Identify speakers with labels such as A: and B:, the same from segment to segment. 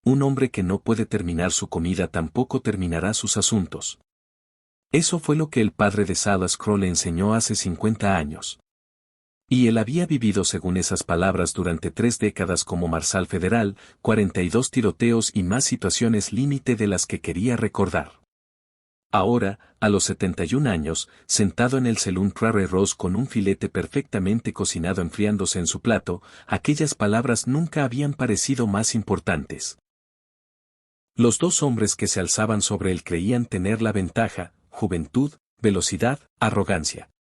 A: Un hombre que no puede terminar su comida tampoco terminará sus asuntos. Eso fue lo que el padre de Salas Crow le enseñó hace 50 años. Y él había vivido según esas palabras durante 3 décadas como marshal federal, 42 tiroteos y más situaciones límite de las que quería recordar. Ahora, a los 71 años, sentado en el Saloon Prairie Rose con un filete perfectamente cocinado enfriándose en su plato, aquellas palabras nunca habían parecido más importantes. Los dos hombres que se alzaban sobre él creían tener la ventaja: juventud, velocidad, arrogancia.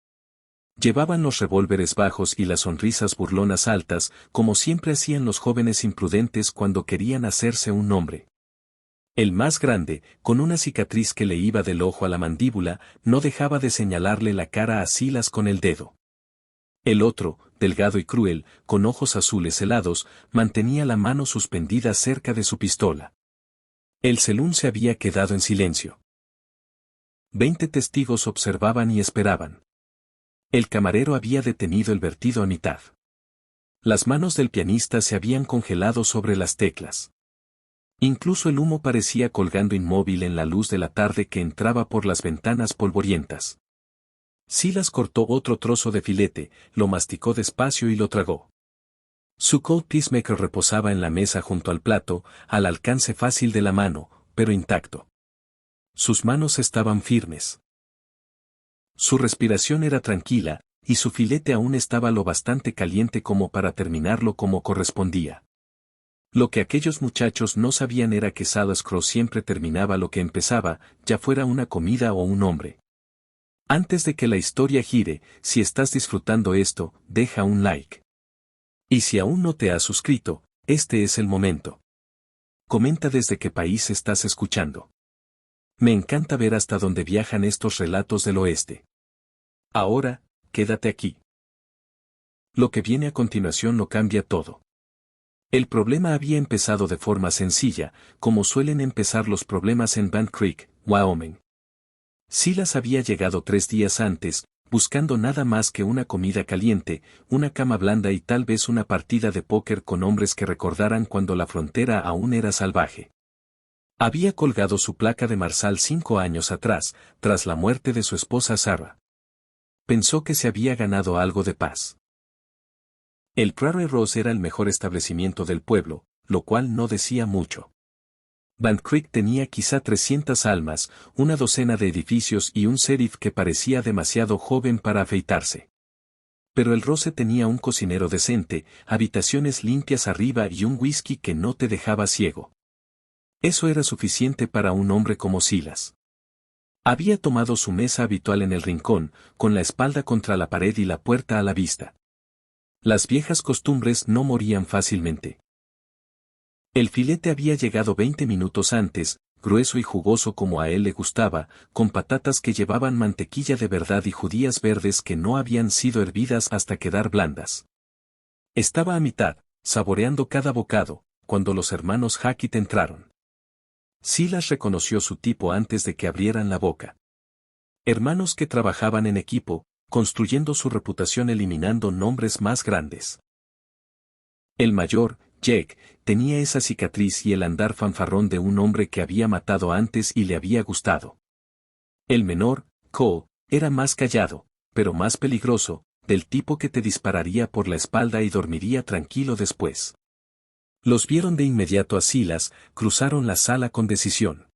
A: Llevaban los revólveres bajos y las sonrisas burlonas altas, como siempre hacían los jóvenes imprudentes cuando querían hacerse un nombre. El más grande, con una cicatriz que le iba del ojo a la mandíbula, no dejaba de señalarle la cara a Silas con el dedo. El otro, delgado y cruel, con ojos azules helados, mantenía la mano suspendida cerca de su pistola. El saloon se había quedado en silencio. 20 testigos observaban y esperaban. El camarero había detenido el vertido a mitad. Las manos del pianista se habían congelado sobre las teclas. Incluso el humo parecía colgando inmóvil en la luz de la tarde que entraba por las ventanas polvorientas. Silas cortó otro trozo de filete, lo masticó despacio y lo tragó. Su Cold Peacemaker reposaba en la mesa junto al plato, al alcance fácil de la mano, pero intacto. Sus manos estaban firmes. Su respiración era tranquila, y su filete aún estaba lo bastante caliente como para terminarlo como correspondía. Lo que aquellos muchachos no sabían era que Salas Crow siempre terminaba lo que empezaba, ya fuera una comida o un hombre. Antes de que la historia gire, si estás disfrutando esto, deja un like. Y si aún no te has suscrito, este es el momento. Comenta desde qué país estás escuchando. Me encanta ver hasta dónde viajan estos relatos del oeste. Ahora, quédate aquí. Lo que viene a continuación lo cambia todo. El problema había empezado de forma sencilla, como suelen empezar los problemas en Band Creek, Wyoming. Silas había llegado 3 días antes, buscando nada más que una comida caliente, una cama blanda y tal vez una partida de póker con hombres que recordaran cuando la frontera aún era salvaje. Había colgado su placa de marshal 5 años atrás, tras la muerte de su esposa Sarah. Pensó que se había ganado algo de paz. El Prairie Rose era el mejor establecimiento del pueblo, lo cual no decía mucho. Band Creek tenía quizá 300 almas, una docena de edificios y un sheriff que parecía demasiado joven para afeitarse. Pero el Rose tenía un cocinero decente, habitaciones limpias arriba y un whisky que no te dejaba ciego. Eso era suficiente para un hombre como Silas. Había tomado su mesa habitual en el rincón, con la espalda contra la pared y la puerta a la vista. Las viejas costumbres no morían fácilmente. El filete había llegado 20 minutos antes, grueso y jugoso como a él le gustaba, con patatas que llevaban mantequilla de verdad y judías verdes que no habían sido hervidas hasta quedar blandas. Estaba a mitad, saboreando cada bocado, cuando los hermanos Hackett entraron. Silas reconoció su tipo antes de que abrieran la boca. Hermanos que trabajaban en equipo, construyendo su reputación eliminando nombres más grandes. El mayor, Jake, tenía esa cicatriz y el andar fanfarrón de un hombre que había matado antes y le había gustado. El menor, Cole, era más callado, pero más peligroso, del tipo que te dispararía por la espalda y dormiría tranquilo después. Los vieron de inmediato a Silas, cruzaron la sala con decisión.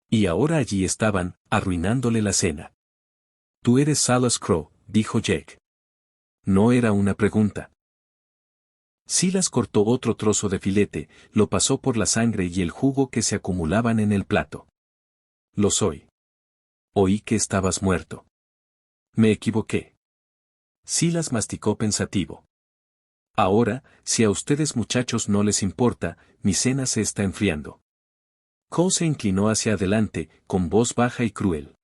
A: Y ahora allí estaban, arruinándole la cena. Tú eres Salas Crow, dijo Jake. No era una pregunta. Silas cortó otro trozo de filete, lo pasó por la sangre y el jugo que se acumulaban en el plato. Lo soy. Oí que estabas muerto. Me equivoqué. Silas masticó pensativo. Ahora, si a ustedes muchachos no les importa, mi cena se está enfriando. Cole se inclinó hacia adelante, con voz baja y cruel.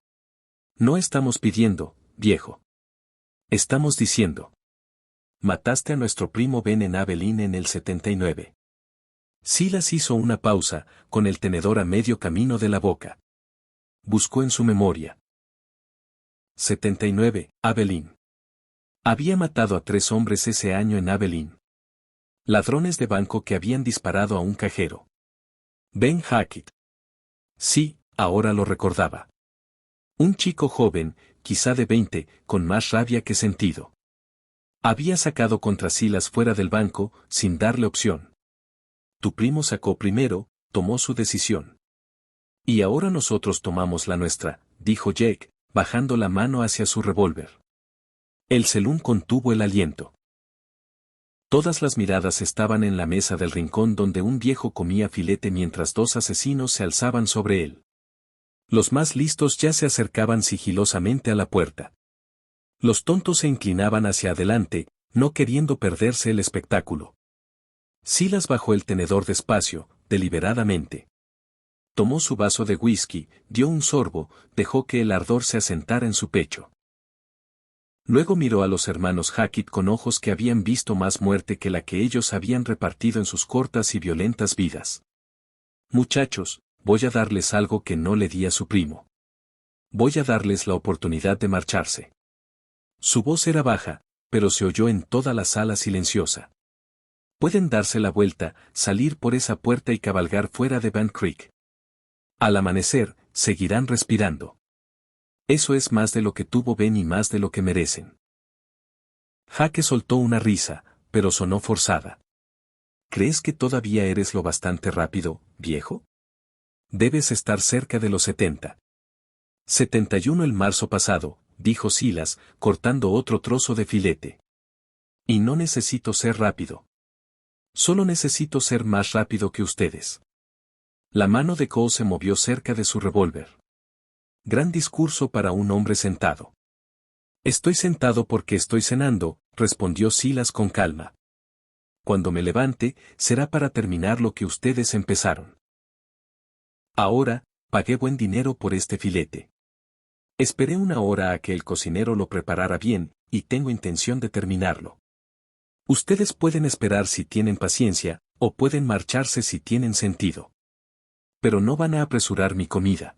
A: No estamos pidiendo, viejo. Estamos diciendo. Mataste a nuestro primo Ben en Abilene en el 79. Silas hizo una pausa, con el tenedor a medio camino de la boca. Buscó en su memoria. 79, Abilene. Había matado a 3 hombres ese año en Abilene. Ladrones de banco que habían disparado a un cajero. Ben Hackett. Sí, ahora lo recordaba. Un chico joven, quizá de 20, con más rabia que sentido. Había sacado contra Silas fuera del banco, sin darle opción. Tu primo sacó primero, tomó su decisión. Y ahora nosotros tomamos la nuestra, dijo Jake, bajando la mano hacia su revólver. El Selún contuvo el aliento. Todas las miradas estaban en la mesa del rincón donde un viejo comía filete mientras dos asesinos se alzaban sobre él. Los más listos ya se acercaban sigilosamente a la puerta. Los tontos se inclinaban hacia adelante, no queriendo perderse el espectáculo. Silas bajó el tenedor despacio, deliberadamente. Tomó su vaso de whisky, dio un sorbo, dejó que el ardor se asentara en su pecho. Luego miró a los hermanos Hackett con ojos que habían visto más muerte que la que ellos habían repartido en sus cortas y violentas vidas. Muchachos, voy a darles algo que no le di a su primo. Voy a darles la oportunidad de marcharse. Su voz era baja, pero se oyó en toda la sala silenciosa. Pueden darse la vuelta, salir por esa puerta y cabalgar fuera de Van Creek. Al amanecer, seguirán respirando. Eso es más de lo que tuvo Ben y más de lo que merecen. Jaque soltó una risa, pero sonó forzada. ¿Crees que todavía eres lo bastante rápido, viejo? Debes estar cerca de los 70. 71 el marzo pasado, dijo Silas, cortando otro trozo de filete. Y no necesito ser rápido. Solo necesito ser más rápido que ustedes. La mano de Cole se movió cerca de su revólver. Gran discurso para un hombre sentado. Estoy sentado porque estoy cenando, respondió Silas con calma. Cuando me levante, será para terminar lo que ustedes empezaron. Ahora, pagué buen dinero por este filete. Esperé una hora a que el cocinero lo preparara bien, y tengo intención de terminarlo. Ustedes pueden esperar si tienen paciencia, o pueden marcharse si tienen sentido. Pero no van a apresurar mi comida.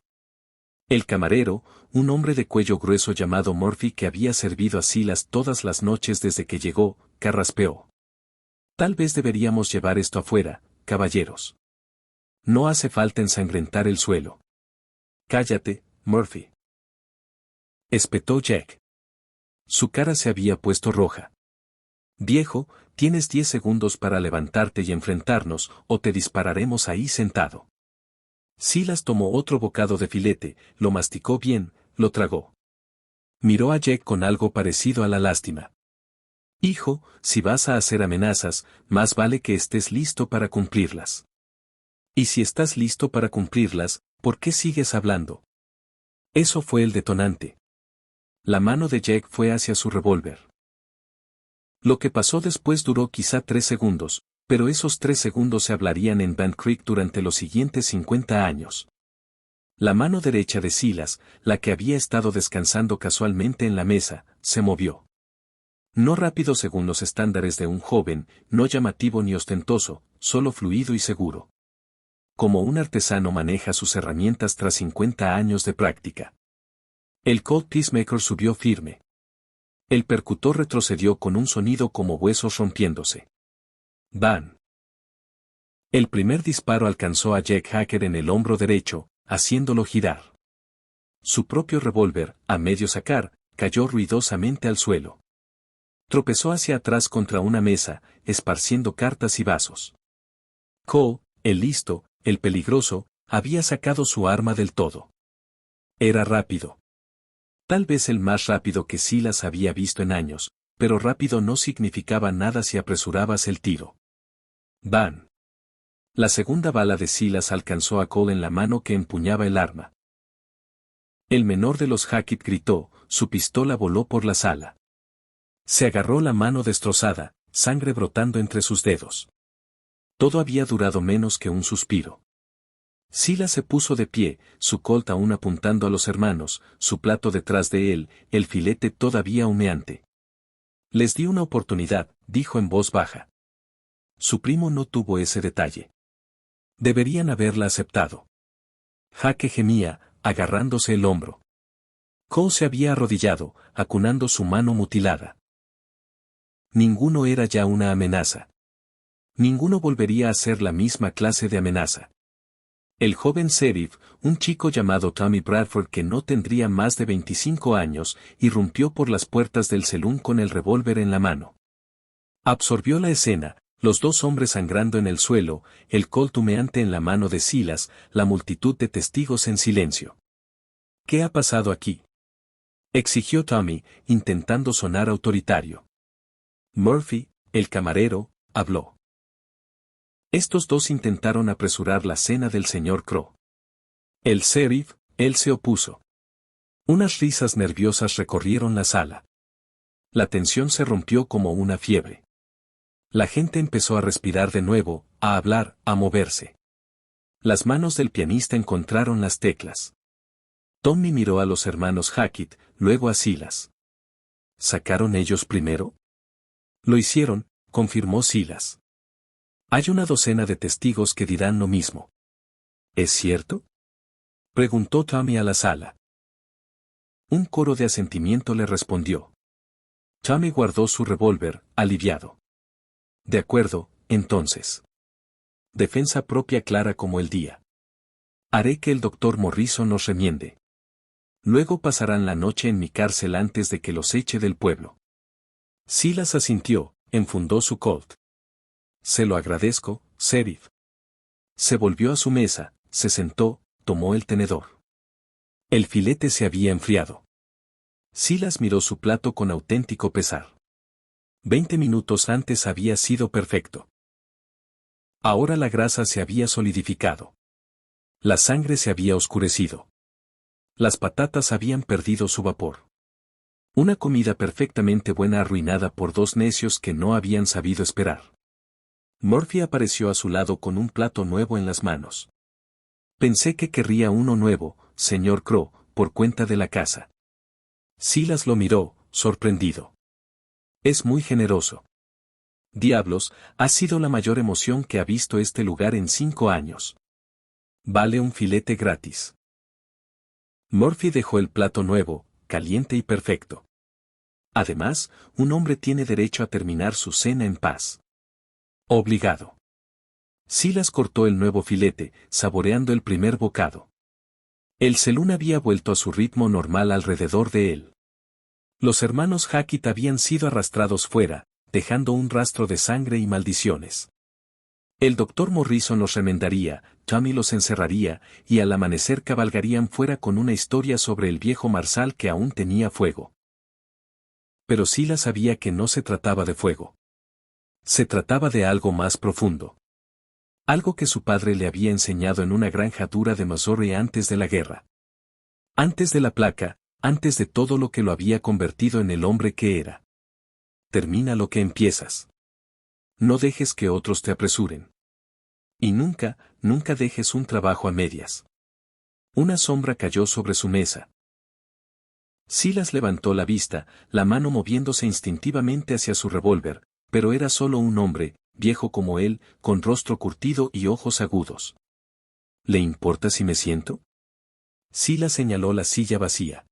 A: El camarero, un hombre de cuello grueso llamado Murphy que había servido a Silas todas las noches desde que llegó, carraspeó. Tal vez deberíamos llevar esto afuera, caballeros. No hace falta ensangrentar el suelo. Cállate, Murphy. Espetó Jack. Su cara se había puesto roja. Viejo, tienes 10 segundos para levantarte y enfrentarnos, o te dispararemos ahí sentado. Silas tomó otro bocado de filete, lo masticó bien, lo tragó. Miró a Jack con algo parecido a la lástima. Hijo, si vas a hacer amenazas, más vale que estés listo para cumplirlas. Y si estás listo para cumplirlas, ¿por qué sigues hablando? Eso fue el detonante. La mano de Jack fue hacia su revólver. Lo que pasó después duró quizá 3 segundos, pero esos 3 segundos se hablarían en Van Creek durante los siguientes 50 años. La mano derecha de Silas, la que había estado descansando casualmente en la mesa, se movió. No rápido según los estándares de un joven, no llamativo ni ostentoso, solo fluido y seguro. Como un artesano maneja sus herramientas tras 50 años de práctica. El Colt Peacemaker subió firme. El percutor retrocedió con un sonido como huesos rompiéndose. ¡Bam! El primer disparo alcanzó a Jack Hacker en el hombro derecho, haciéndolo girar. Su propio revólver, a medio sacar, cayó ruidosamente al suelo. Tropezó hacia atrás contra una mesa, esparciendo cartas y vasos. Cole, el listo, el peligroso, había sacado su arma del todo. Era rápido. Tal vez el más rápido que Silas había visto en años, pero rápido no significaba nada si apresurabas el tiro. ¡Bam! La segunda bala de Silas alcanzó a Cole en la mano que empuñaba el arma. El menor de los Hackett gritó, su pistola voló por la sala. Se agarró la mano destrozada, sangre brotando entre sus dedos. Todo había durado menos que un suspiro. Silas se puso de pie, su Colt aún apuntando a los hermanos, su plato detrás de él, el filete todavía humeante. Les di una oportunidad, dijo en voz baja. Su primo no tuvo ese detalle. Deberían haberla aceptado. Jaque gemía, agarrándose el hombro. Cole se había arrodillado, acunando su mano mutilada. Ninguno era ya una amenaza. Ninguno volvería a ser la misma clase de amenaza. El joven sheriff, un chico llamado Tommy Bradford que no tendría más de 25 años, irrumpió por las puertas del salón con el revólver en la mano. Absorbió la escena, los dos hombres sangrando en el suelo, el colt humeante en la mano de Silas, la multitud de testigos en silencio. ¿Qué ha pasado aquí?, exigió Tommy, intentando sonar autoritario. Murphy, el camarero, habló. Estos dos intentaron apresurar la cena del señor Crow. El sheriff, él se opuso. Unas risas nerviosas recorrieron la sala. La tensión se rompió como una fiebre. La gente empezó a respirar de nuevo, a hablar, a moverse. Las manos del pianista encontraron las teclas. Tommy miró a los hermanos Hackett, luego a Silas. ¿Sacaron ellos primero? Lo hicieron, confirmó Silas. Hay una docena de testigos que dirán lo mismo. ¿Es cierto?, preguntó Tommy a la sala. Un coro de asentimiento le respondió. Tommy guardó su revólver, aliviado. De acuerdo, entonces. Defensa propia clara como el día. Haré que el doctor Morrison nos remiende. Luego pasarán la noche en mi cárcel antes de que los eche del pueblo. Silas asintió, enfundó su colt. Se lo agradezco, sheriff. Se volvió a su mesa, se sentó, tomó el tenedor. El filete se había enfriado. Silas miró su plato con auténtico pesar. 20 minutos antes había sido perfecto. Ahora la grasa se había solidificado. La sangre se había oscurecido. Las patatas habían perdido su vapor. Una comida perfectamente buena arruinada por dos necios que no habían sabido esperar. Murphy apareció a su lado con un plato nuevo en las manos. Pensé que querría uno nuevo, señor Crow, por cuenta de la casa. Silas lo miró, sorprendido. Es muy generoso. Diablos, ha sido la mayor emoción que ha visto este lugar en 5 años. Vale un filete gratis. Murphy dejó el plato nuevo, caliente y perfecto. Además, un hombre tiene derecho a terminar su cena en paz. Obligado. Silas cortó el nuevo filete, saboreando el primer bocado. El selún había vuelto a su ritmo normal alrededor de él. Los hermanos Hackett habían sido arrastrados fuera, dejando un rastro de sangre y maldiciones. El doctor Morrison los remendaría, Tommy los encerraría, y al amanecer cabalgarían fuera con una historia sobre el viejo marsal que aún tenía fuego. Pero Silas sabía que no se trataba de fuego. Se trataba de algo más profundo. Algo que su padre le había enseñado en una granja dura de Missouri antes de la guerra. Antes de la placa, antes de todo lo que lo había convertido en el hombre que era. Termina lo que empiezas. No dejes que otros te apresuren. Y nunca, nunca dejes un trabajo a medias. Una sombra cayó sobre su mesa. Silas levantó la vista, la mano moviéndose instintivamente hacia su revólver, pero era solo un hombre, viejo como él, con rostro curtido y ojos agudos. ¿Le importa si me siento? Silas señaló la silla vacía.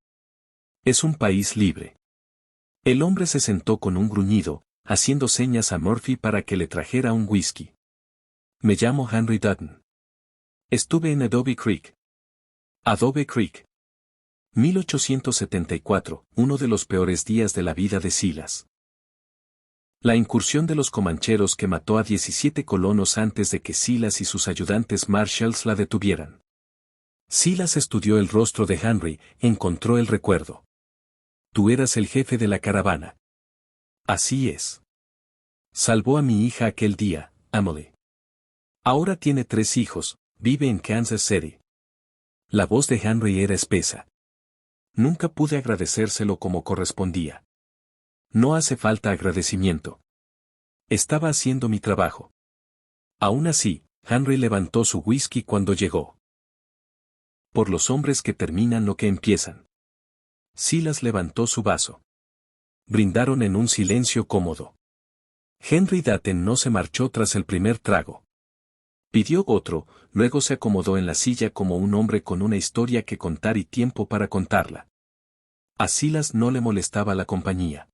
A: Es un país libre. El hombre se sentó con un gruñido, haciendo señas a Murphy para que le trajera un whisky. Me llamo Henry Dutton. Estuve en Adobe Creek. Adobe Creek. 1874, uno de los peores días de la vida de Silas. La incursión de los comancheros que mató a 17 colonos antes de que Silas y sus ayudantes Marshalls la detuvieran. Silas estudió el rostro de Henry, encontró el recuerdo. Tú eras el jefe de la caravana. Así es. Salvó a mi hija aquel día, Emily. Ahora tiene 3 hijos, vive en Kansas City. La voz de Henry era espesa. Nunca pude agradecérselo como correspondía. No hace falta agradecimiento. Estaba haciendo mi trabajo. Aún así, Henry levantó su whisky cuando llegó. Por los hombres que terminan lo que empiezan. Silas levantó su vaso. Brindaron en un silencio cómodo. Henry Dutton no se marchó tras el primer trago. Pidió otro, luego se acomodó en la silla como un hombre con una historia que contar y tiempo para contarla. A Silas no le molestaba la compañía.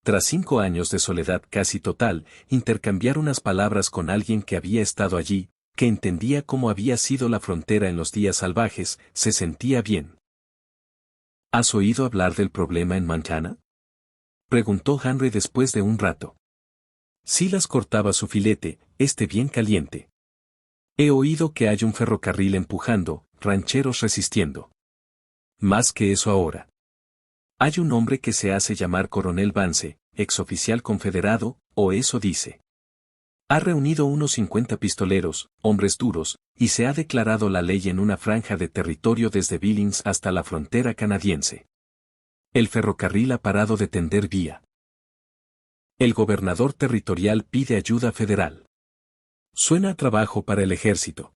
A: Tras 5 años de soledad casi total, intercambiar unas palabras con alguien que había estado allí, que entendía cómo había sido la frontera en los días salvajes, se sentía bien. ¿Has oído hablar del problema en Montana? Preguntó Henry después de un rato. Silas cortaba su filete, bien caliente. He oído que hay un ferrocarril empujando, rancheros resistiendo. Más que eso ahora. Hay un hombre que se hace llamar Coronel Vance, exoficial confederado, o eso dice. Ha reunido unos 50 pistoleros, hombres duros, y se ha declarado la ley en una franja de territorio desde Billings hasta la frontera canadiense. El ferrocarril ha parado de tender vía. El gobernador territorial pide ayuda federal. Suena a trabajo para el ejército.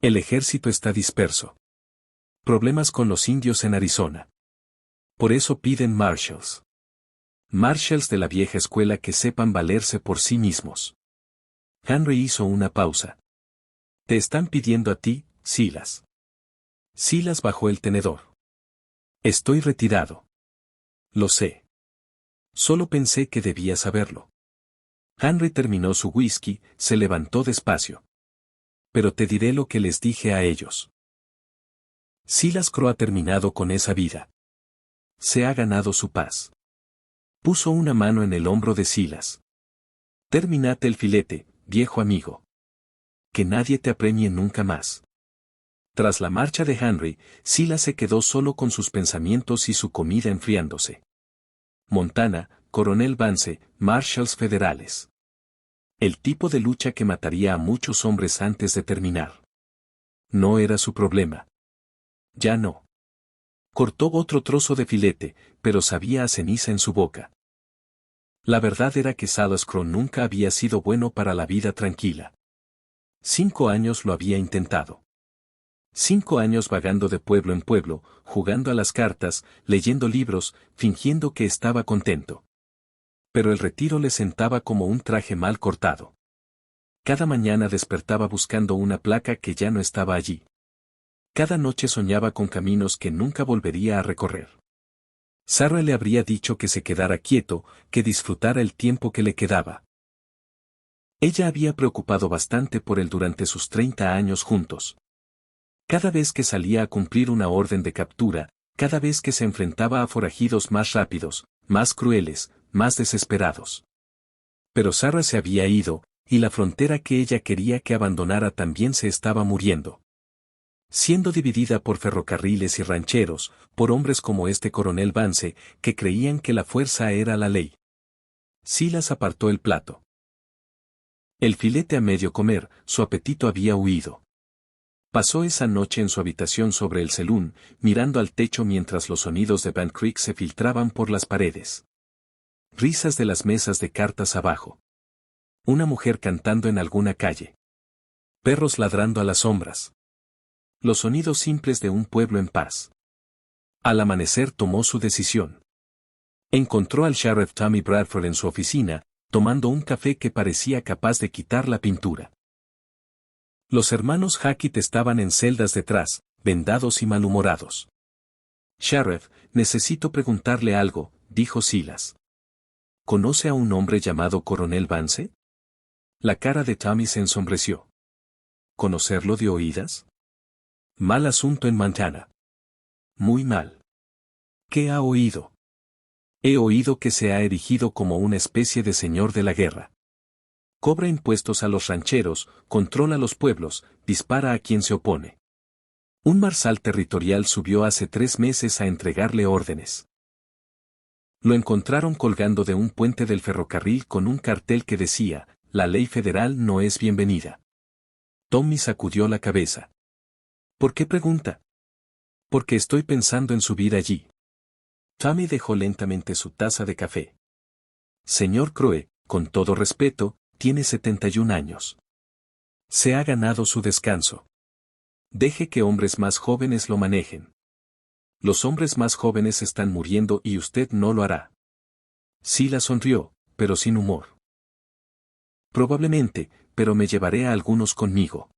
A: El ejército está disperso. Problemas con los indios en Arizona. Por eso piden marshals. Marshals de la vieja escuela que sepan valerse por sí mismos. Henry hizo una pausa. Te están pidiendo a ti, Silas. Silas bajó el tenedor. Estoy retirado. Lo sé. Solo pensé que debía saberlo. Henry terminó su whisky, se levantó despacio. Pero te diré lo que les dije a ellos. Silas Crow ha terminado con esa vida. Se ha ganado su paz. Puso una mano en el hombro de Silas. Terminate el filete, viejo amigo. Que nadie te apremie nunca más. Tras la marcha de Henry, Silas se quedó solo con sus pensamientos y su comida enfriándose. Montana, Coronel Vance, Marshals federales. El tipo de lucha que mataría a muchos hombres antes de terminar. No era su problema. Ya no. Cortó otro trozo de filete, pero sabía a ceniza en su boca. La verdad era que Silas Crow nunca había sido bueno para la vida tranquila. 5 años lo había intentado. 5 años vagando de pueblo en pueblo, jugando a las cartas, leyendo libros, fingiendo que estaba contento. Pero el retiro le sentaba como un traje mal cortado. Cada mañana despertaba buscando una placa que ya no estaba allí. Cada noche soñaba con caminos que nunca volvería a recorrer. Sarah le habría dicho que se quedara quieto, que disfrutara el tiempo que le quedaba. Ella había preocupado bastante por él durante sus 30 años juntos. Cada vez que salía a cumplir una orden de captura, cada vez que se enfrentaba a forajidos más rápidos, más crueles, más desesperados. Pero Sarah se había ido, y la frontera que ella quería que abandonara también se estaba muriendo. Siendo dividida por ferrocarriles y rancheros, por hombres como este coronel Vance, que creían que la fuerza era la ley. Silas apartó el plato. El filete a medio comer, su apetito había huido. Pasó esa noche en su habitación sobre el selún, mirando al techo mientras los sonidos de Van Creek se filtraban por las paredes. Risas de las mesas de cartas abajo. Una mujer cantando en alguna calle. Perros ladrando a las sombras. Los sonidos simples de un pueblo en paz. Al amanecer tomó su decisión. Encontró al sheriff Tommy Bradford en su oficina, tomando un café que parecía capaz de quitar la pintura. Los hermanos Hackett estaban en celdas detrás, vendados y malhumorados. Sheriff, necesito preguntarle algo, dijo Silas. ¿Conoce a un hombre llamado Coronel Vance? La cara de Tommy se ensombreció. ¿Conocerlo de oídas? Mal asunto en Montana. Muy mal. ¿Qué ha oído? He oído que se ha erigido como una especie de señor de la guerra. Cobra impuestos a los rancheros, controla los pueblos, dispara a quien se opone. Un marshal territorial subió hace 3 meses a entregarle órdenes. Lo encontraron colgando de un puente del ferrocarril con un cartel que decía, la ley federal no es bienvenida. Tommy sacudió la cabeza. ¿Por qué pregunta? Porque estoy pensando en subir allí. Tommy dejó lentamente su taza de café. Señor Crowe, con todo respeto, tiene 71 años. Se ha ganado su descanso. Deje que hombres más jóvenes lo manejen. Los hombres más jóvenes están muriendo y usted no lo hará. Silas sonrió, pero sin humor. Probablemente, pero me llevaré a algunos conmigo.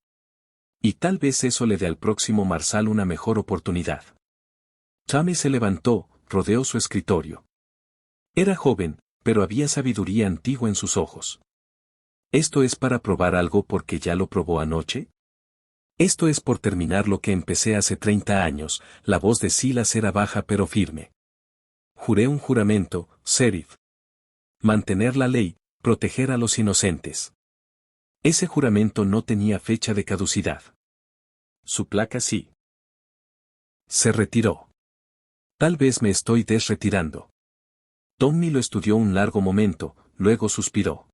A: Y tal vez eso le dé al próximo marshal una mejor oportunidad. Tommy se levantó, rodeó su escritorio. Era joven, pero había sabiduría antigua en sus ojos. ¿Esto es para probar algo porque ya lo probó anoche? Esto es por terminar lo que empecé hace 30 años, la voz de Silas era baja pero firme. Juré un juramento, Sheriff. Mantener la ley, proteger a los inocentes. Ese juramento no tenía fecha de caducidad. Su placa sí. Se retiró. Tal vez me estoy desretirando. Tommy lo estudió un largo momento, luego suspiró.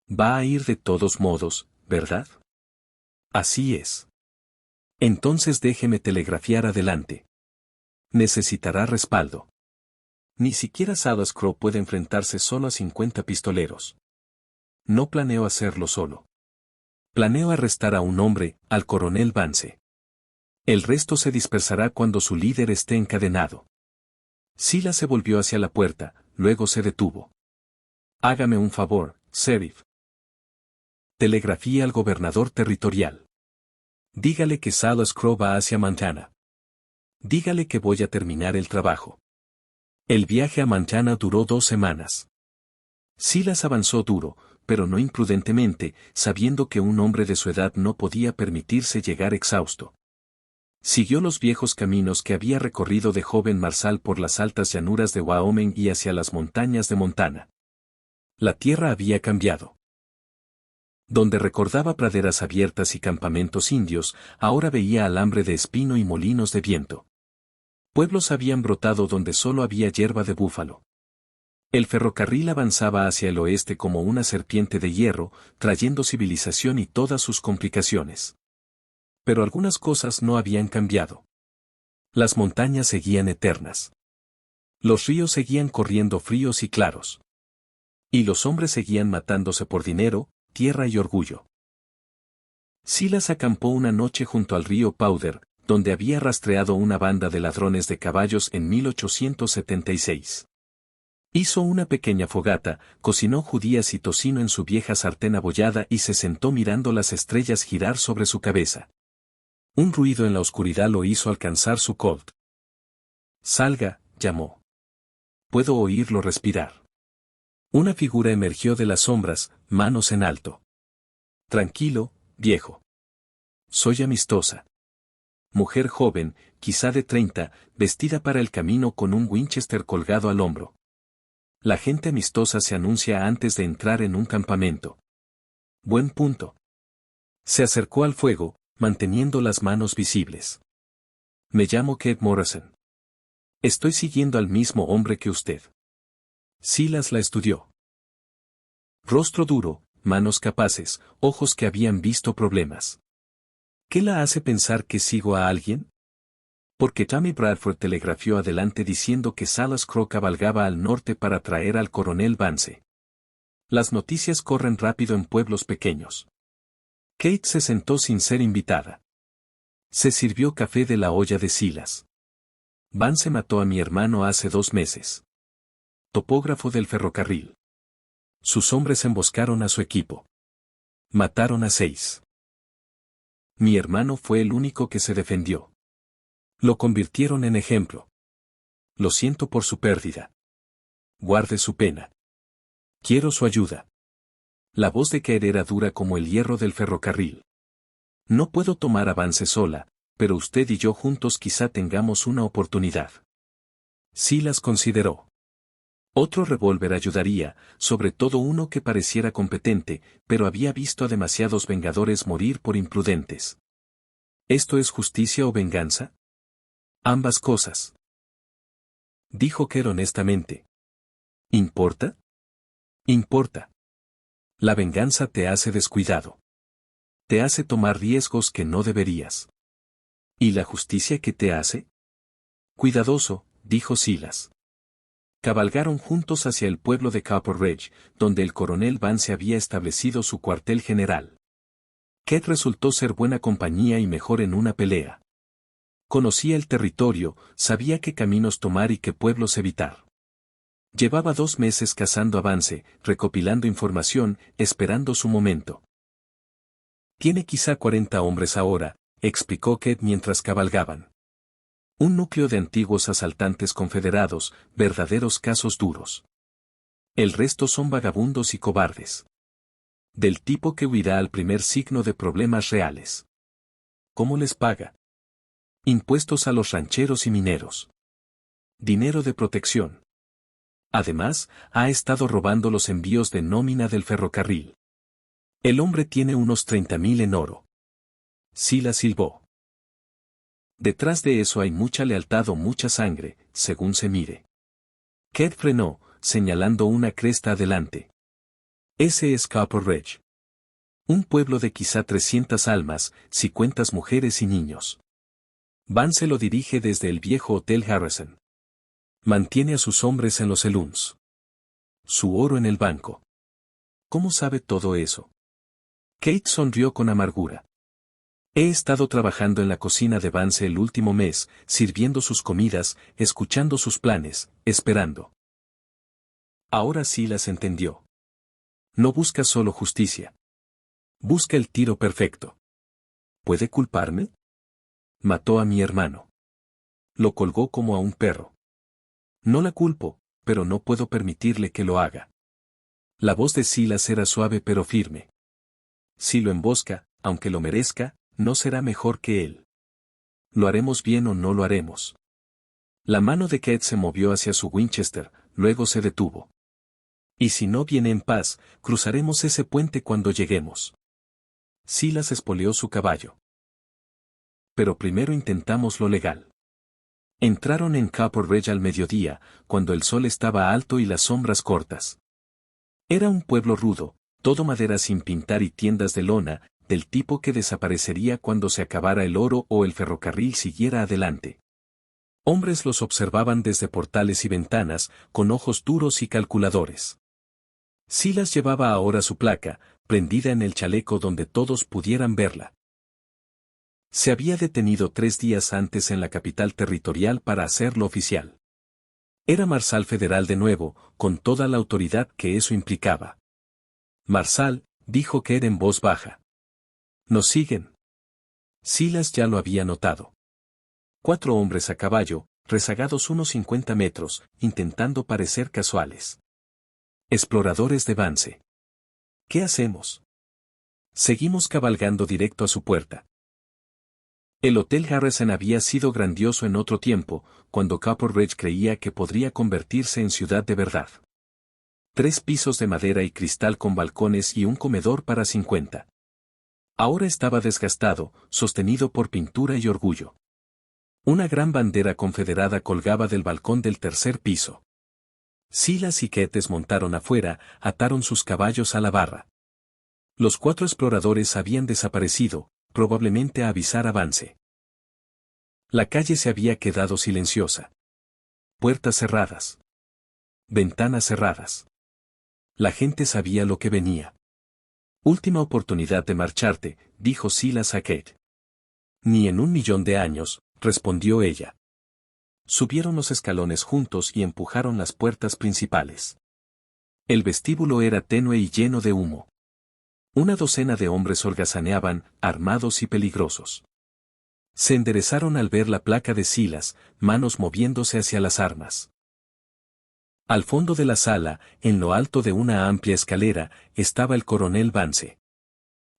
A: Va a ir de todos modos, ¿verdad? Así es. Entonces déjeme telegrafiar adelante. Necesitará respaldo. Ni siquiera Silas Crow puede enfrentarse solo a 50 pistoleros. No planeo hacerlo solo. Planeo arrestar a un hombre, al coronel Vance. El resto se dispersará cuando su líder esté encadenado. Silas se volvió hacia la puerta, luego se detuvo. Hágame un favor, Sheriff. Telegrafía al gobernador territorial. Dígale que Silas Crow va hacia Montana. Dígale que voy a terminar el trabajo. El viaje a Montana duró 2 semanas. Silas avanzó duro, pero no imprudentemente, sabiendo que un hombre de su edad no podía permitirse llegar exhausto. Siguió los viejos caminos que había recorrido de joven marsal por las altas llanuras de Wyoming y hacia las montañas de Montana. La tierra había cambiado. Donde recordaba praderas abiertas y campamentos indios, ahora veía alambre de espino y molinos de viento. Pueblos habían brotado donde solo había hierba de búfalo. El ferrocarril avanzaba hacia el oeste como una serpiente de hierro, trayendo civilización y todas sus complicaciones. Pero algunas cosas no habían cambiado. Las montañas seguían eternas. Los ríos seguían corriendo fríos y claros. Y los hombres seguían matándose por dinero, tierra y orgullo. Silas acampó una noche junto al río Powder, donde había rastreado una banda de ladrones de caballos en 1876. Hizo una pequeña fogata, cocinó judías y tocino en su vieja sartén abollada y se sentó mirando las estrellas girar sobre su cabeza. Un ruido en la oscuridad lo hizo alcanzar su Colt. Salga, llamó. Puedo oírlo respirar. Una figura emergió de las sombras, manos en alto. Tranquilo, viejo. Soy amistosa. Mujer joven, quizá de 30, vestida para el camino con un Winchester colgado al hombro. La gente amistosa se anuncia antes de entrar en un campamento. Buen punto. Se acercó al fuego, manteniendo las manos visibles. Me llamo Kate Morrison. Estoy siguiendo al mismo hombre que usted. Silas la estudió. Rostro duro, manos capaces, ojos que habían visto problemas. ¿Qué la hace pensar que sigo a alguien? Porque Tommy Bradford telegrafió adelante diciendo que Silas Crow cabalgaba al norte para traer al coronel Vance. Las noticias corren rápido en pueblos pequeños. Kate se sentó sin ser invitada. Se sirvió café de la olla de Silas. Vance mató a mi hermano hace 2 meses. Topógrafo del ferrocarril. Sus hombres emboscaron a su equipo. Mataron a 6. Mi hermano fue el único que se defendió. Lo convirtieron en ejemplo. Lo siento por su pérdida. Guarde su pena. Quiero su ayuda. La voz de Kate era dura como el hierro del ferrocarril. No puedo tomar avance sola, pero usted y yo juntos quizá tengamos una oportunidad. Silas consideró. Otro revólver ayudaría, sobre todo uno que pareciera competente, pero había visto a demasiados vengadores morir por imprudentes. ¿Esto es justicia o venganza? Ambas cosas. Dijo Kate honestamente. ¿Importa? Importa. La venganza te hace descuidado. Te hace tomar riesgos que no deberías. ¿Y la justicia qué te hace? Cuidadoso, dijo Silas. Cabalgaron juntos hacia el pueblo de Copper Ridge, donde el coronel Vance había establecido su cuartel general. Kate resultó ser buena compañía y mejor en una pelea. Conocía el territorio, sabía qué caminos tomar y qué pueblos evitar. Llevaba 2 meses cazando a Vance, recopilando información, esperando su momento. Tiene quizá 40 hombres ahora, explicó Kate mientras cabalgaban. Un núcleo de antiguos asaltantes confederados, verdaderos casos duros. El resto son vagabundos y cobardes. Del tipo que huirá al primer signo de problemas reales. ¿Cómo les paga? Impuestos a los rancheros y mineros. Dinero de protección. Además, ha estado robando los envíos de nómina del ferrocarril. El hombre tiene unos 30,000 en oro. Silas silbó. Detrás de eso hay mucha lealtad o mucha sangre, según se mire. Ked frenó, señalando una cresta adelante. Ese es Copper Ridge. Un pueblo de quizá 300 almas, si cuentas mujeres y niños. Vance lo dirige desde el viejo Hotel Harrison. Mantiene a sus hombres en los saloons. Su oro en el banco. ¿Cómo sabe todo eso? Kate sonrió con amargura. He estado trabajando en la cocina de Vance el último mes, sirviendo sus comidas, escuchando sus planes, esperando. Ahora sí las entendió. No busca solo justicia. Busca el tiro perfecto. ¿Puede culparme? Mató a mi hermano. Lo colgó como a un perro. No la culpo, pero no puedo permitirle que lo haga. La voz de Silas era suave pero firme. Si lo embosca, aunque lo merezca, no será mejor que él. ¿Lo haremos bien o no lo haremos? La mano de Kate se movió hacia su Winchester, luego se detuvo. Y si no viene en paz, cruzaremos ese puente cuando lleguemos. Silas espoleó su caballo. Pero primero intentamos lo legal. Entraron en Copper Ridge al mediodía, cuando el sol estaba alto y las sombras cortas. Era un pueblo rudo, todo madera sin pintar y tiendas de lona, del tipo que desaparecería cuando se acabara el oro o el ferrocarril siguiera adelante. Hombres los observaban desde portales y ventanas, con ojos duros y calculadores. Silas llevaba ahora su placa, prendida en el chaleco donde todos pudieran verla. Se había detenido 3 días antes en la capital territorial para hacerlo oficial. Era Marshal federal de nuevo, con toda la autoridad que eso implicaba. Marshal, dijo Ked en voz baja. Nos siguen. Silas ya lo había notado. 4 hombres a caballo, rezagados unos 50 metros, intentando parecer casuales. Exploradores de Vance. ¿Qué hacemos? Seguimos cabalgando directo a su puerta. El Hotel Harrison había sido grandioso en otro tiempo, cuando Copper Ridge creía que podría convertirse en ciudad de verdad. 3 pisos de madera y cristal con balcones y un comedor para 50. Ahora estaba desgastado, sostenido por pintura y orgullo. Una gran bandera confederada colgaba del balcón del 3er piso. Silas y Kate desmontaron afuera, ataron sus caballos a la barra. Los 4 exploradores habían desaparecido, probablemente a avisar a Vance. La calle se había quedado silenciosa. Puertas cerradas. Ventanas cerradas. La gente sabía lo que venía. Última oportunidad de marcharte, dijo Silas a Kate. Ni en 1.000.000 de años, respondió ella. Subieron los escalones juntos y empujaron las puertas principales. El vestíbulo era tenue y lleno de humo. Una docena de hombres holgazaneaban, armados y peligrosos. Se enderezaron al ver la placa de Silas, manos moviéndose hacia las armas. Al fondo de la sala, en lo alto de una amplia escalera, estaba el coronel Vance.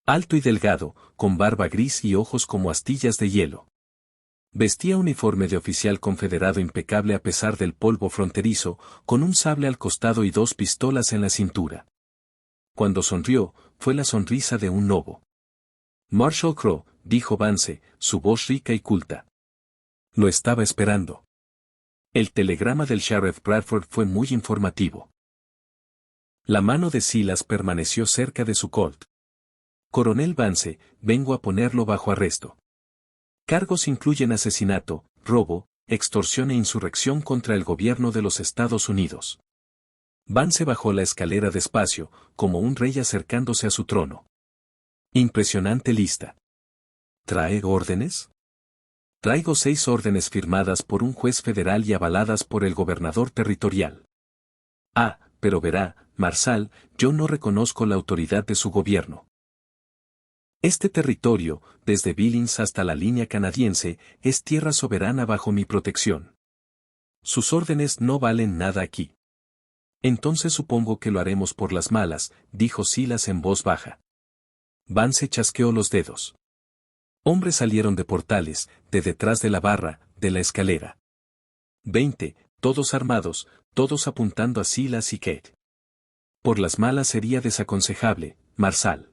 A: Alto y delgado, con barba gris y ojos como astillas de hielo. Vestía uniforme de oficial confederado impecable a pesar del polvo fronterizo, con un sable al costado y 2 pistolas en la cintura. Cuando sonrió, fue la sonrisa de un lobo. Marshal Crowe, dijo Vance, su voz rica y culta. Lo estaba esperando. El telegrama del sheriff Bradford fue muy informativo. La mano de Silas permaneció cerca de su colt. Coronel Vance, vengo a ponerlo bajo arresto. Cargos incluyen asesinato, robo, extorsión e insurrección contra el gobierno de los Estados Unidos. Vance bajó la escalera despacio, como un rey acercándose a su trono. Impresionante lista. ¿Trae órdenes? Traigo 6 órdenes firmadas por un juez federal y avaladas por el gobernador territorial. Ah, pero verá, Marshal, yo no reconozco la autoridad de su gobierno. Este territorio, desde Billings hasta la línea canadiense, es tierra soberana bajo mi protección. Sus órdenes no valen nada aquí. Entonces supongo que lo haremos por las malas, dijo Silas en voz baja. Vance chasqueó los dedos. Hombres salieron de portales, de detrás de la barra, de la escalera. 20, todos armados, todos apuntando a Silas y Kate. Por las malas sería desaconsejable, Marsal.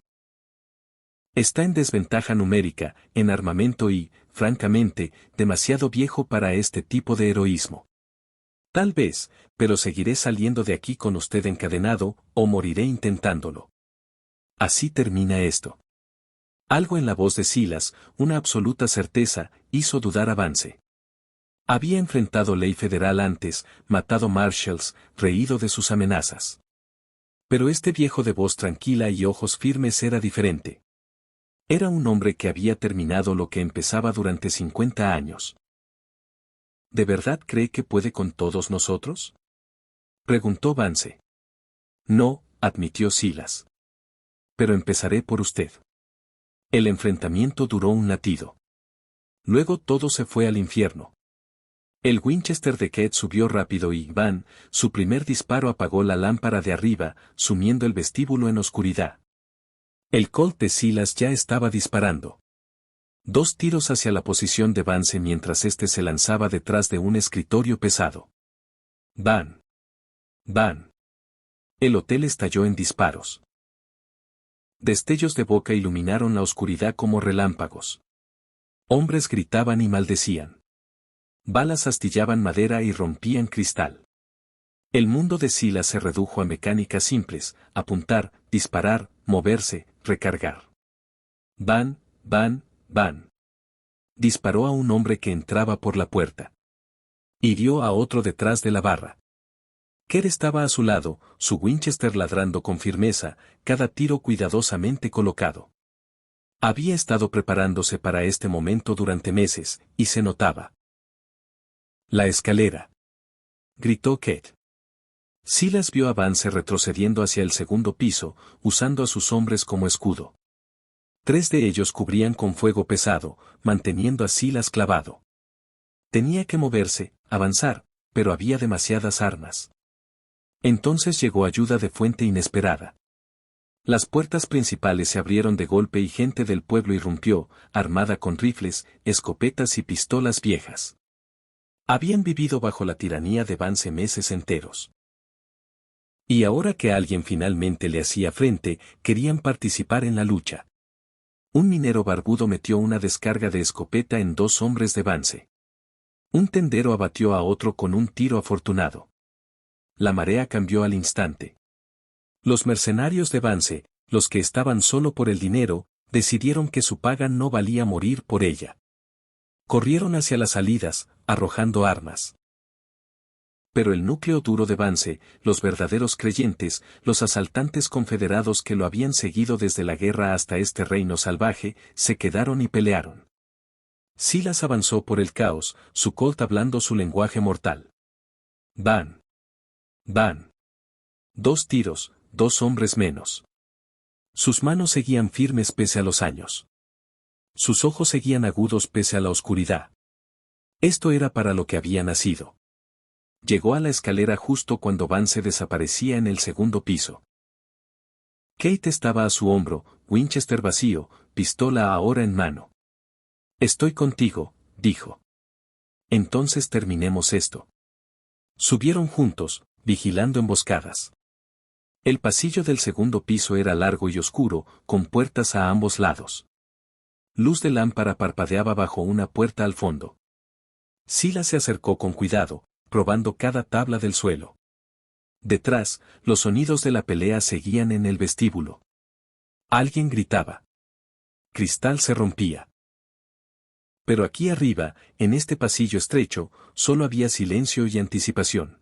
A: Está en desventaja numérica, en armamento y, francamente, demasiado viejo para este tipo de heroísmo. Tal vez, pero seguiré saliendo de aquí con usted encadenado, o moriré intentándolo. Así termina esto. Algo en la voz de Silas, una absoluta certeza, hizo dudar a Vance. Había enfrentado ley federal antes, matado marshals, reído de sus amenazas. Pero este viejo de voz tranquila y ojos firmes era diferente. Era un hombre que había terminado lo que empezaba durante 50 años. ¿De verdad cree que puede con todos nosotros? Preguntó Vance. No, admitió Silas. Pero empezaré por usted. El enfrentamiento duró un latido. Luego todo se fue al infierno. El Winchester de Kate subió rápido y Van, su primer disparo apagó la lámpara de arriba, sumiendo el vestíbulo en oscuridad. El Colt de Silas ya estaba disparando. 2 tiros hacia la posición de Vance mientras éste se lanzaba detrás de un escritorio pesado. Van. Van. El hotel estalló en disparos. Destellos de boca iluminaron la oscuridad como relámpagos. Hombres gritaban y maldecían. Balas astillaban madera y rompían cristal. El mundo de Silas se redujo a mecánicas simples, apuntar, disparar, moverse, recargar. Van, van, van. Disparó a un hombre que entraba por la puerta. Hirió a otro detrás de la barra. Kerr estaba a su lado, su Winchester ladrando con firmeza, cada tiro cuidadosamente colocado. Había estado preparándose para este momento durante meses, y se notaba. La escalera. Gritó Kate. Silas vio a Vance retrocediendo hacia el segundo piso, usando a sus hombres como escudo. 3 de ellos cubrían con fuego pesado, manteniendo a Silas clavado. Tenía que moverse, avanzar, pero había demasiadas armas. Entonces llegó ayuda de fuente inesperada. Las puertas principales se abrieron de golpe y gente del pueblo irrumpió, armada con rifles, escopetas y pistolas viejas. Habían vivido bajo la tiranía de Vance meses enteros. Y ahora que alguien finalmente le hacía frente, querían participar en la lucha. Un minero barbudo metió una descarga de escopeta en 2 hombres de Vance. Un tendero abatió a otro con un tiro afortunado. La marea cambió al instante. Los mercenarios de Vance, los que estaban solo por el dinero, decidieron que su paga no valía morir por ella. Corrieron hacia las salidas, arrojando armas. Pero el núcleo duro de Vance, los verdaderos creyentes, los asaltantes confederados que lo habían seguido desde la guerra hasta este reino salvaje, se quedaron y pelearon. Silas avanzó por el caos, su Colt hablando su lenguaje mortal. Van. Van. 2 tiros, 2 hombres menos. Sus manos seguían firmes pese a los años. Sus ojos seguían agudos pese a la oscuridad. Esto era para lo que había nacido. Llegó a la escalera justo cuando Vance desaparecía en el segundo piso. Kate estaba a su hombro, Winchester vacío, pistola ahora en mano. Estoy contigo, dijo. Entonces terminemos esto. Subieron juntos, vigilando emboscadas. El pasillo del segundo piso era largo y oscuro, con puertas a ambos lados. Luz de lámpara parpadeaba bajo una puerta al fondo. Silas se acercó con cuidado, probando cada tabla del suelo. Detrás, los sonidos de la pelea seguían en el vestíbulo. Alguien gritaba. Cristal se rompía. Pero aquí arriba, en este pasillo estrecho, solo había silencio y anticipación.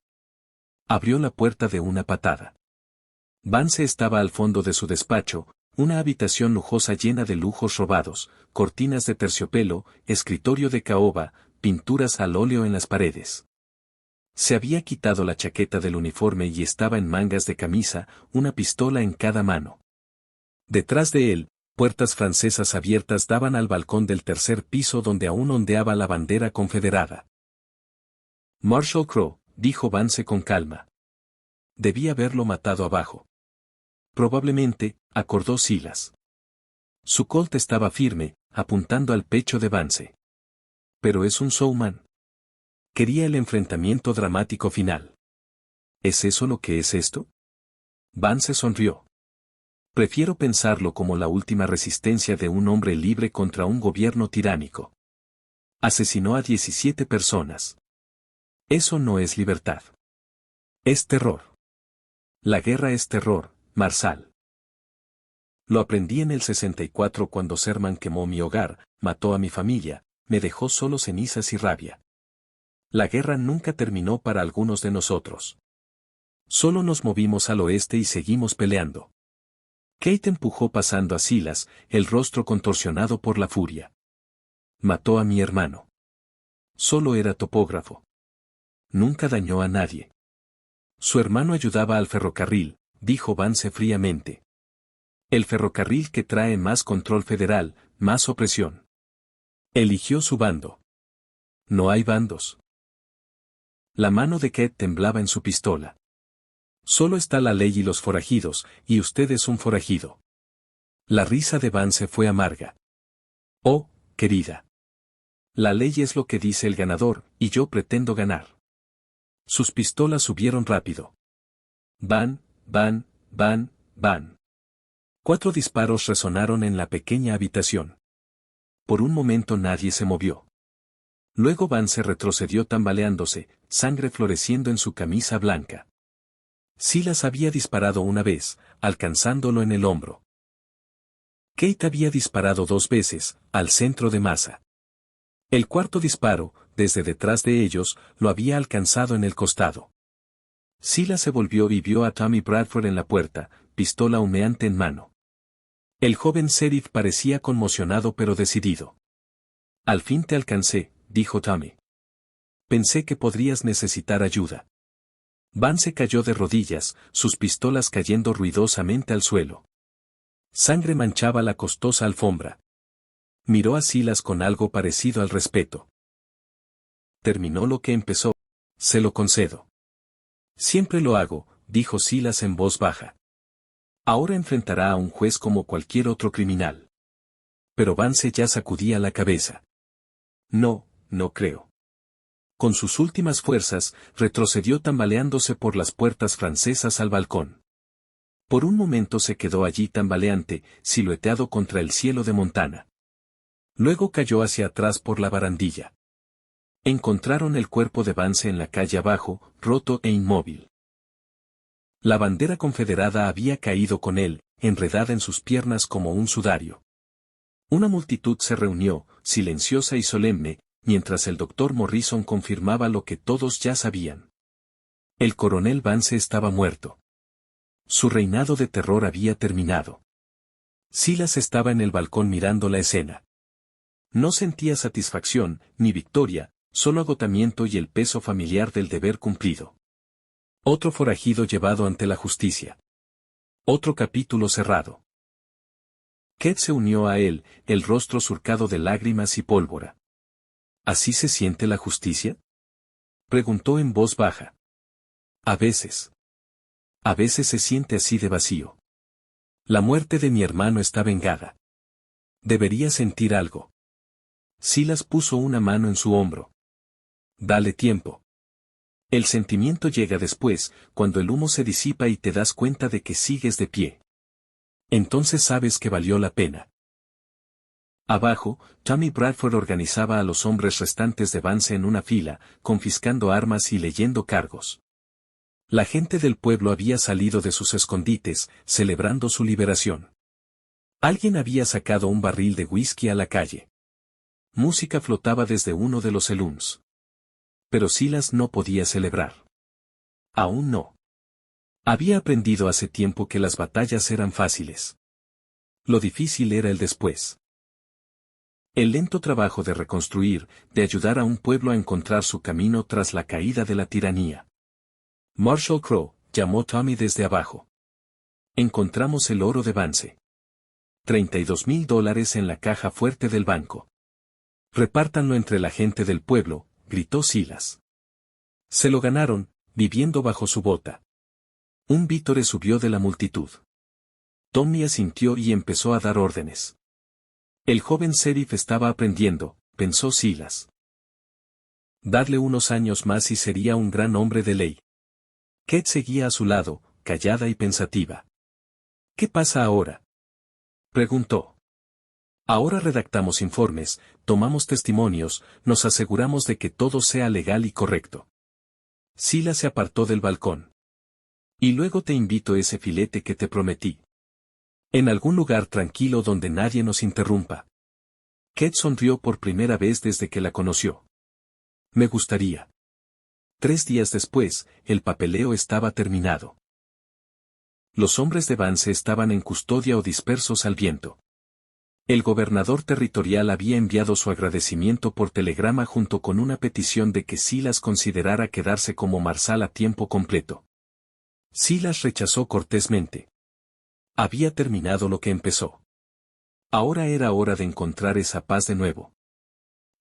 A: Abrió la puerta de una patada. Vance estaba al fondo de su despacho, una habitación lujosa llena de lujos robados, cortinas de terciopelo, escritorio de caoba, pinturas al óleo en las paredes. Se había quitado la chaqueta del uniforme y estaba en mangas de camisa, una pistola en cada mano. Detrás de él, puertas francesas abiertas daban al balcón del tercer piso donde aún ondeaba la bandera confederada. Marshal Crowe, dijo Vance con calma. Debí haberlo matado abajo. Probablemente, acordó Silas. Su colt estaba firme, apuntando al pecho de Vance. Pero es un showman. Quería el enfrentamiento dramático final. ¿Es eso lo que es esto? Vance sonrió. Prefiero pensarlo como la última resistencia de un hombre libre contra un gobierno tiránico. Asesinó a 17 personas. Eso no es libertad. Es terror. La guerra es terror, Marsal. Lo aprendí en el 64 cuando Sherman quemó mi hogar, mató a mi familia, me dejó solo cenizas y rabia. La guerra nunca terminó para algunos de nosotros. Solo nos movimos al oeste y seguimos peleando. Kate empujó pasando a Silas, el rostro contorsionado por la furia. Mató a mi hermano. Solo era topógrafo. Nunca dañó a nadie. Su hermano ayudaba al ferrocarril, dijo Vance fríamente. El ferrocarril que trae más control federal, más opresión. Eligió su bando. No hay bandos. La mano de Kate temblaba en su pistola. Solo está la ley y los forajidos, y usted es un forajido. La risa de Vance fue amarga. Oh, querida. La ley es lo que dice el ganador, y yo pretendo ganar. Sus pistolas subieron rápido. Van, van, van, van. 4 disparos resonaron en la pequeña habitación. Por un momento nadie se movió. Luego Vance retrocedió tambaleándose, sangre floreciendo en su camisa blanca. Silas había disparado una vez, alcanzándolo en el hombro. Kate había disparado 2 veces, al centro de masa. El cuarto disparo, desde detrás de ellos, lo había alcanzado en el costado. Silas se volvió y vio a Tommy Bradford en la puerta, pistola humeante en mano. El joven sheriff parecía conmocionado pero decidido. Al fin te alcancé, dijo Tommy. Pensé que podrías necesitar ayuda. Vance cayó de rodillas, sus pistolas cayendo ruidosamente al suelo. Sangre manchaba la costosa alfombra. Miró a Silas con algo parecido al respeto. Terminó lo que empezó. Se lo concedo. Siempre lo hago, dijo Silas en voz baja. Ahora enfrentará a un juez como cualquier otro criminal. Pero Vance ya sacudía la cabeza. No, no creo. Con sus últimas fuerzas, retrocedió tambaleándose por las puertas francesas al balcón. Por un momento se quedó allí tambaleante, silueteado contra el cielo de Montana. Luego cayó hacia atrás por la barandilla. Encontraron el cuerpo de Vance en la calle abajo, roto e inmóvil. La bandera confederada había caído con él, enredada en sus piernas como un sudario. Una multitud se reunió, silenciosa y solemne, mientras el doctor Morrison confirmaba lo que todos ya sabían. El coronel Vance estaba muerto. Su reinado de terror había terminado. Silas estaba en el balcón mirando la escena. No sentía satisfacción, ni victoria, solo agotamiento y el peso familiar del deber cumplido. Otro forajido llevado ante la justicia. Otro capítulo cerrado. Kate se unió a él, el rostro surcado de lágrimas y pólvora. ¿Así se siente la justicia? Preguntó en voz baja. A veces. A veces se siente así de vacío. La muerte de mi hermano está vengada. Debería sentir algo. Silas puso una mano en su hombro. Dale tiempo. El sentimiento llega después, cuando el humo se disipa y te das cuenta de que sigues de pie. Entonces sabes que valió la pena. Abajo, Tommy Bradford organizaba a los hombres restantes de Vance en una fila, confiscando armas y leyendo cargos. La gente del pueblo había salido de sus escondites, celebrando su liberación. Alguien había sacado un barril de whisky a la calle. Música flotaba desde uno de los saloons. Pero Silas no podía celebrar. Aún no. Había aprendido hace tiempo que las batallas eran fáciles. Lo difícil era el después. El lento trabajo de reconstruir, de ayudar a un pueblo a encontrar su camino tras la caída de la tiranía. Marshall Crowe, llamó Tommy desde abajo. Encontramos el oro de Vance. $32,000 en la caja fuerte del banco. Repártanlo entre la gente del pueblo, gritó Silas. Se lo ganaron, viviendo bajo su bota. Un vítore subió de la multitud. Tommy asintió y empezó a dar órdenes. El joven sheriff estaba aprendiendo, pensó Silas. Darle unos años más y sería un gran hombre de ley. Kate seguía a su lado, callada y pensativa. ¿Qué pasa ahora?, preguntó. Ahora redactamos informes, tomamos testimonios, nos aseguramos de que todo sea legal y correcto. Silas se apartó del balcón. Y luego te invito ese filete que te prometí. En algún lugar tranquilo donde nadie nos interrumpa. Kate sonrió por primera vez desde que la conoció. Me gustaría. 3 días después, el papeleo estaba terminado. Los hombres de Vance estaban en custodia o dispersos al viento. El gobernador territorial había enviado su agradecimiento por telegrama junto con una petición de que Silas considerara quedarse como marsal a tiempo completo. Silas rechazó cortésmente. Había terminado lo que empezó. Ahora era hora de encontrar esa paz de nuevo.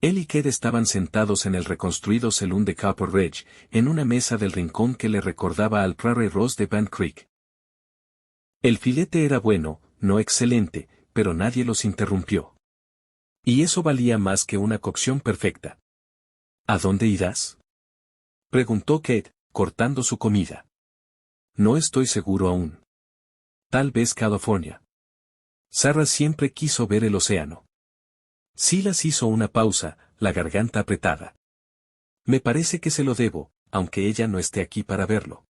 A: Él y Kate estaban sentados en el reconstruido saloon de Copper Ridge, en una mesa del rincón que le recordaba al Prairie Rose de Van Creek. El filete era bueno, no excelente, pero nadie los interrumpió. Y eso valía más que una cocción perfecta. ¿A dónde irás?, preguntó Kate, cortando su comida. No estoy seguro aún. Tal vez California. Sarah siempre quiso ver el océano. Silas hizo una pausa, la garganta apretada. Me parece que se lo debo, aunque ella no esté aquí para verlo.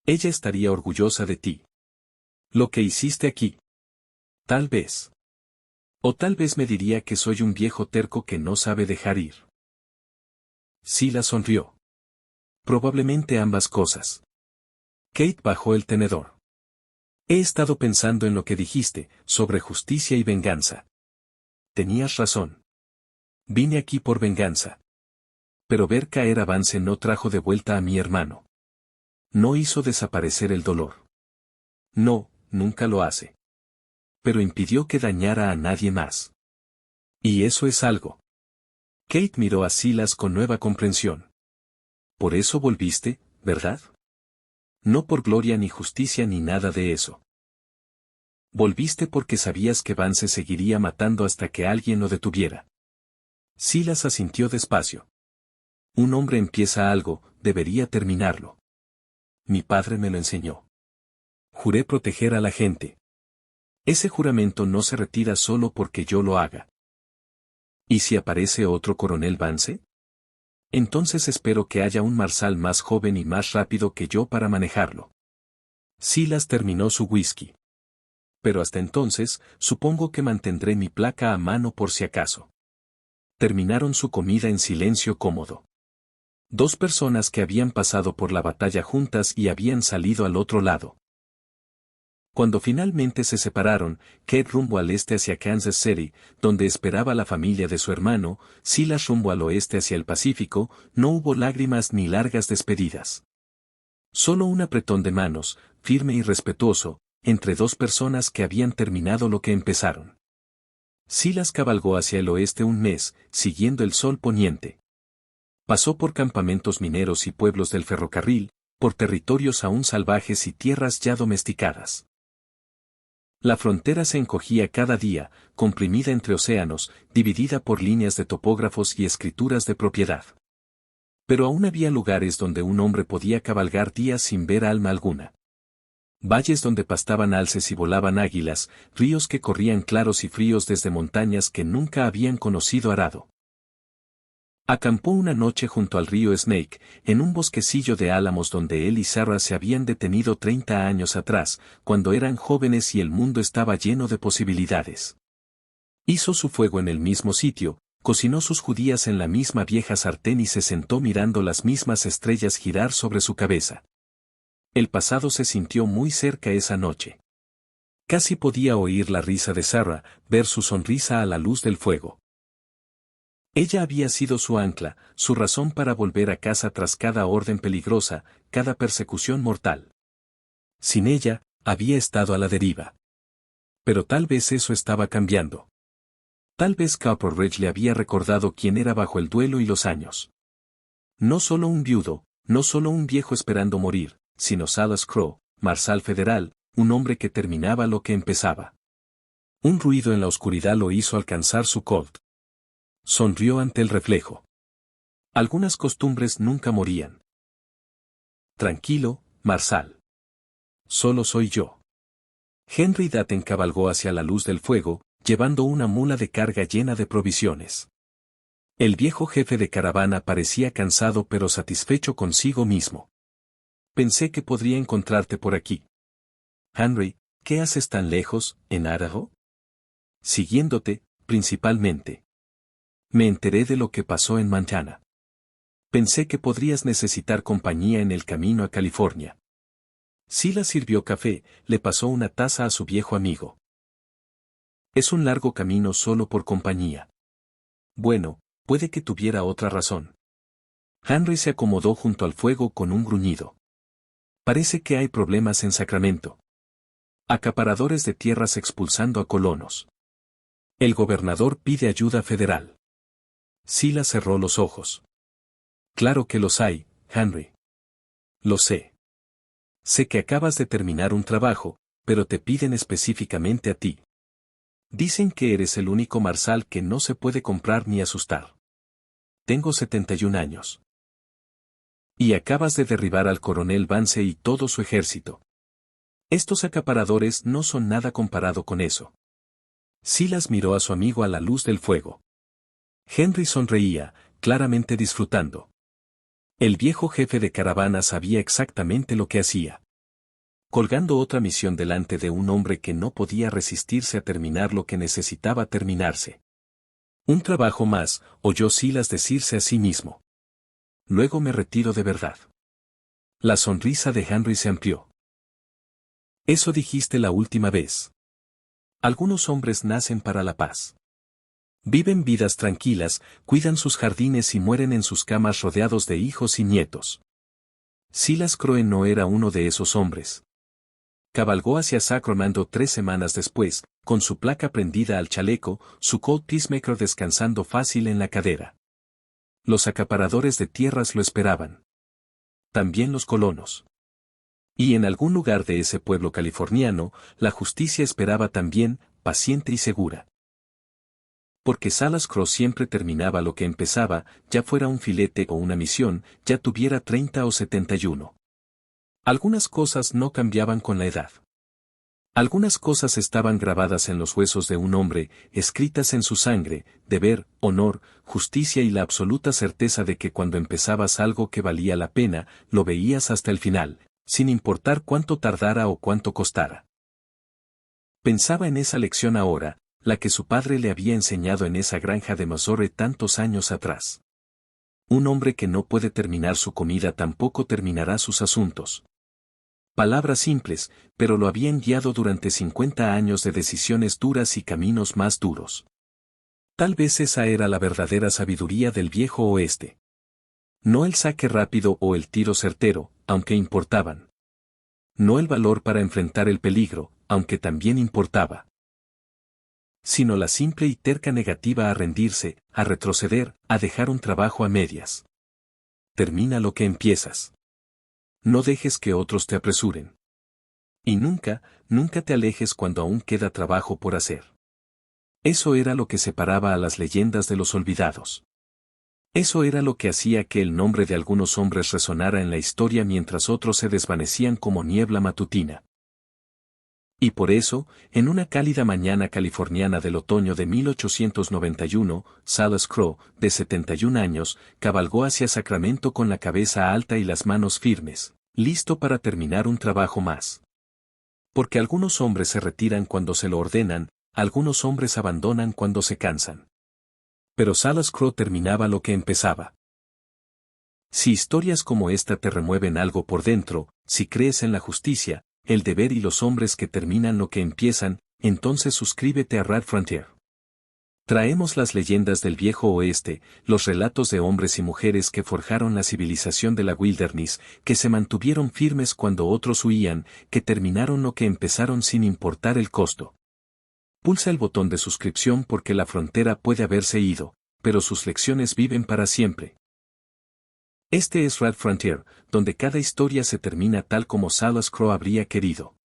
A: Ella estaría orgullosa de ti. Lo que hiciste aquí. Tal vez. O tal vez me diría que soy un viejo terco que no sabe dejar ir. Silas sonrió. Probablemente ambas cosas. Kate bajó el tenedor. He estado pensando en lo que dijiste, sobre justicia y venganza. Tenías razón. Vine aquí por venganza. Pero ver caer a Vance no trajo de vuelta a mi hermano. No hizo desaparecer el dolor. No, nunca lo hace. Pero impidió que dañara a nadie más. Y eso es algo. Kate miró a Silas con nueva comprensión. Por eso volviste, ¿verdad? No por gloria ni justicia ni nada de eso. Volviste porque sabías que Vance seguiría matando hasta que alguien lo detuviera. Silas asintió despacio. Un hombre empieza algo, debería terminarlo. Mi padre me lo enseñó. Juré proteger a la gente. Ese juramento no se retira solo porque yo lo haga. ¿Y si aparece otro coronel Vance? Entonces espero que haya un marsal más joven y más rápido que yo para manejarlo. Silas terminó su whisky. Pero hasta entonces, supongo que mantendré mi placa a mano por si acaso. Terminaron su comida en silencio cómodo. 2 personas que habían pasado por la batalla juntas y habían salido al otro lado. Cuando finalmente se separaron, Kate rumbo al este hacia Kansas City, donde esperaba la familia de su hermano, Silas rumbo al oeste hacia el Pacífico, no hubo lágrimas ni largas despedidas. Solo un apretón de manos, firme y respetuoso, entre 2 personas que habían terminado lo que empezaron. Silas cabalgó hacia el oeste un mes, siguiendo el sol poniente. Pasó por campamentos mineros y pueblos del ferrocarril, por territorios aún salvajes y tierras ya domesticadas. La frontera se encogía cada día, comprimida entre océanos, dividida por líneas de topógrafos y escrituras de propiedad. Pero aún había lugares donde un hombre podía cabalgar días sin ver alma alguna. Valles donde pastaban alces y volaban águilas, ríos que corrían claros y fríos desde montañas que nunca habían conocido arado. Acampó una noche junto al río Snake, en un bosquecillo de álamos donde él y Sarah se habían detenido 30 años atrás, cuando eran jóvenes y el mundo estaba lleno de posibilidades. Hizo su fuego en el mismo sitio, cocinó sus judías en la misma vieja sartén y se sentó mirando las mismas estrellas girar sobre su cabeza. El pasado se sintió muy cerca esa noche. Casi podía oír la risa de Sarah, ver su sonrisa a la luz del fuego. Ella había sido su ancla, su razón para volver a casa tras cada orden peligrosa, cada persecución mortal. Sin ella, había estado a la deriva. Pero tal vez eso estaba cambiando. Tal vez Copper Ridge le había recordado quién era bajo el duelo y los años. No solo un viudo, no solo un viejo esperando morir, sino Silas Crow, Marshal federal, un hombre que terminaba lo que empezaba. Un ruido en la oscuridad lo hizo alcanzar su Colt. Sonrió ante el reflejo. Algunas costumbres nunca morían. Tranquilo, Marshal. Solo soy yo. Henry Dayton cabalgó hacia la luz del fuego, llevando una mula de carga llena de provisiones. El viejo jefe de caravana parecía cansado pero satisfecho consigo mismo. Pensé que podría encontrarte por aquí. Henry, ¿qué haces tan lejos, en Idaho? Siguiéndote, principalmente. Me enteré de lo que pasó en Montana. Pensé que podrías necesitar compañía en el camino a California. Silas sirvió café, le pasó una taza a su viejo amigo. Es un largo camino solo por compañía. Bueno, puede que tuviera otra razón. Henry se acomodó junto al fuego con un gruñido. Parece que hay problemas en Sacramento. Acaparadores de tierras expulsando a colonos. El gobernador pide ayuda federal. Silas cerró los ojos. Claro que los hay, Henry. Lo sé. Sé que acabas de terminar un trabajo, pero te piden específicamente a ti. Dicen que eres el único marshal que no se puede comprar ni asustar. Tengo 71 años. Y acabas de derribar al coronel Vance y todo su ejército. Estos acaparadores no son nada comparado con eso. Silas miró a su amigo a la luz del fuego. Henry sonreía, claramente disfrutando. El viejo jefe de caravana sabía exactamente lo que hacía. Colgando otra misión delante de un hombre que no podía resistirse a terminar lo que necesitaba terminarse. Un trabajo más, oyó Silas decirse a sí mismo. Luego me retiro de verdad. La sonrisa de Henry se amplió. Eso dijiste la última vez. Algunos hombres nacen para la paz. Viven vidas tranquilas, cuidan sus jardines y mueren en sus camas rodeados de hijos y nietos. Silas Crowe no era uno de esos hombres. Cabalgó hacia Sacramento 3 semanas después, con su placa prendida al chaleco, su Colt Peacemaker descansando fácil en la cadera. Los acaparadores de tierras lo esperaban. También los colonos. Y en algún lugar de ese pueblo californiano, la justicia esperaba también, paciente y segura. Porque Silas Crowe siempre terminaba lo que empezaba, ya fuera un filete o una misión, ya tuviera 30 o 71. Algunas cosas no cambiaban con la edad. Algunas cosas estaban grabadas en los huesos de un hombre, escritas en su sangre, deber, honor, justicia y la absoluta certeza de que cuando empezabas algo que valía la pena, lo veías hasta el final, sin importar cuánto tardara o cuánto costara. Pensaba en esa lección ahora, la que su padre le había enseñado en esa granja de Missouri tantos años atrás. Un hombre que no puede terminar su comida tampoco terminará sus asuntos. Palabras simples, pero lo habían guiado durante 50 años de decisiones duras y caminos más duros. Tal vez esa era la verdadera sabiduría del viejo oeste. No el saque rápido o el tiro certero, aunque importaban. No el valor para enfrentar el peligro, aunque también importaba. Sino la simple y terca negativa a rendirse, a retroceder, a dejar un trabajo a medias. Termina lo que empiezas. No dejes que otros te apresuren. Y nunca, nunca te alejes cuando aún queda trabajo por hacer. Eso era lo que separaba a las leyendas de los olvidados. Eso era lo que hacía que el nombre de algunos hombres resonara en la historia mientras otros se desvanecían como niebla matutina. Y por eso, en una cálida mañana californiana del otoño de 1891, Silas Crowe, de 71 años, cabalgó hacia Sacramento con la cabeza alta y las manos firmes, listo para terminar un trabajo más. Porque algunos hombres se retiran cuando se lo ordenan, algunos hombres abandonan cuando se cansan. Pero Silas Crowe terminaba lo que empezaba. Si historias como esta te remueven algo por dentro, si crees en la justicia, el deber y los hombres que terminan lo que empiezan, entonces suscríbete a Red Frontier. Traemos las leyendas del viejo oeste, los relatos de hombres y mujeres que forjaron la civilización de la wilderness, que se mantuvieron firmes cuando otros huían, que terminaron lo que empezaron sin importar el costo. Pulsa el botón de suscripción porque la frontera puede haberse ido, pero sus lecciones viven para siempre. Este es Red Frontier, donde cada historia se termina tal como Salas Crow habría querido.